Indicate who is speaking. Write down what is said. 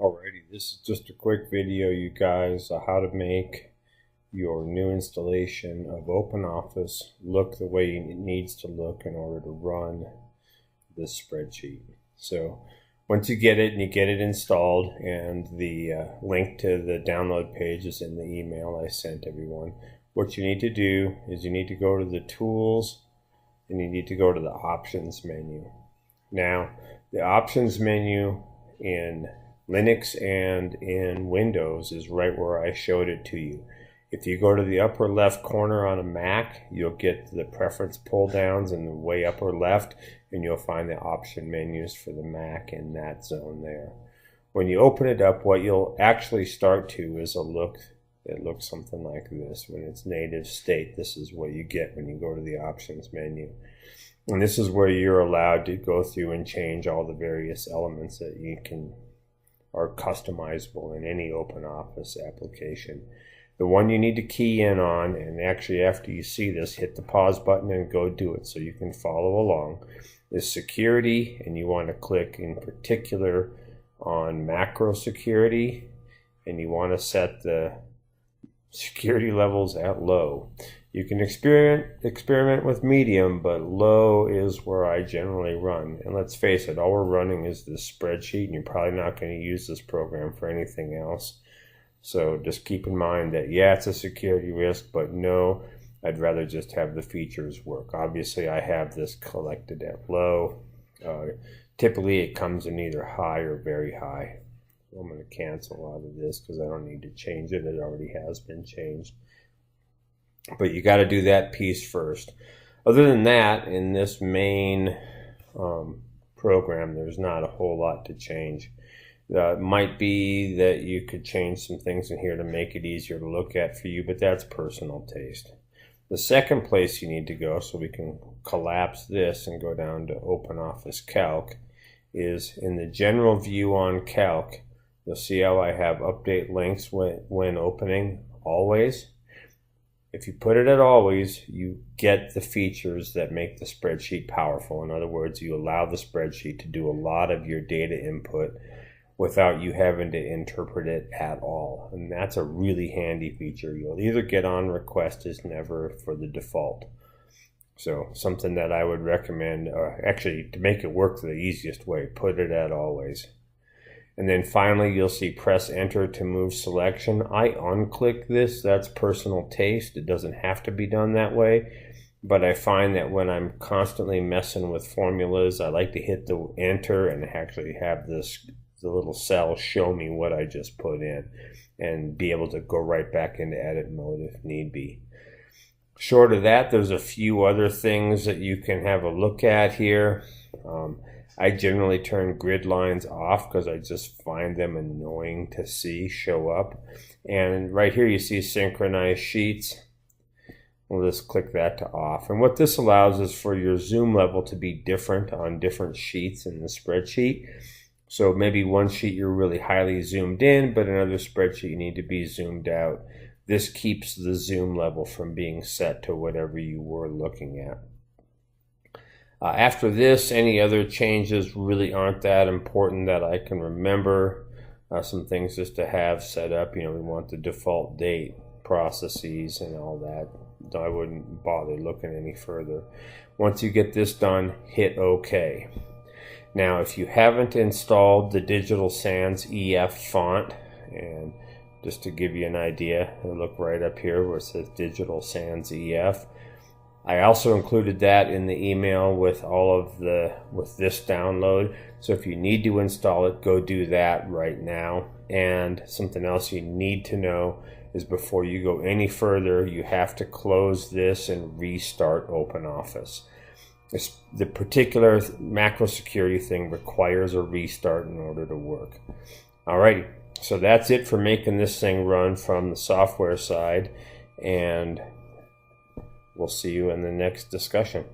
Speaker 1: Alrighty, this is just a quick video, you guys, on how to make your new installation of OpenOffice look the way it needs to look in order to run this spreadsheet. So once you get it and you get it installed, and the link to the download page is in the email I sent everyone, what you need to do is you need to go to the tools and you need to go to the options menu. Now, the options menu in Linux and in Windows is right where I showed it to you. If you go to the upper left corner on a Mac, you'll get the preference pull downs in the way upper left, and you'll find the option menus for the Mac in that zone there. When you open it up, what you'll actually start to is a look that looks something like this. When it's native state, this is what you get when you go to the options menu. And this is where you're allowed to go through and change all the various elements that you can are customizable in any OpenOffice application. The one you need to key in on, and actually after you see this, hit the pause button and go do it so you can follow along, is security, and you want to click in particular on macro security, and you want to set the security levels at low. You can experiment with medium, but low is where I generally run. And let's face it, all we're running is this spreadsheet, and you're probably not going to use this program for anything else. So just keep in mind that, yeah, it's a security risk, but no, I'd rather just have the features work. Obviously, I have this collected at low. Typically, it comes in either high or very high. So I'm going to cancel out of this because I don't need to change it. It already has been changed. But you got to do that piece first. Other than that, in this main program, there's not a whole lot to change. It might be that you could change some things in here to make it easier to look at for you, but that's personal taste. The second place you need to go, so we can collapse this and go down to OpenOffice Calc, is in the general view on Calc. You'll see how I have update links when opening always. If you put it at always, you get the features that make the spreadsheet powerful. In other words, you allow the spreadsheet to do a lot of your data input without you having to interpret it at all. And that's a really handy feature. You'll either get on request is never for the default. So something that I would recommend, actually to make it work the easiest way, put it at always. And then finally, you'll see press enter to move selection. I unclick this. That's personal taste. It doesn't have to be done that way. But I find that when I'm constantly messing with formulas, I like to hit the enter and actually have the little cell show me what I just put in and be able to go right back into edit mode if need be. Short of that, there's a few other things that you can have a look at here. I generally turn grid lines off because I just find them annoying to see show up. And right here you see synchronize sheets. We'll just click that to off. And what this allows is for your zoom level to be different on different sheets in the spreadsheet. So maybe one sheet you're really highly zoomed in, but another spreadsheet you need to be zoomed out. This keeps the zoom level from being set to whatever you were looking at. After this, any other changes really aren't that important that I can remember. Some things just to have set up. We want the default date, processes, and all that. I wouldn't bother looking any further. Once you get this done, hit OK. Now, if you haven't installed the Digital Sans EF font, and just to give you an idea, look right up here where it says Digital Sans EF. I also included that in the email with with this download. So if you need to install it, go do that right now. And something else you need to know is before you go any further, you have to close this and restart OpenOffice. The particular macro security thing requires a restart in order to work. Alrighty, so that's it for making this thing run from the software side, and we'll see you in the next discussion.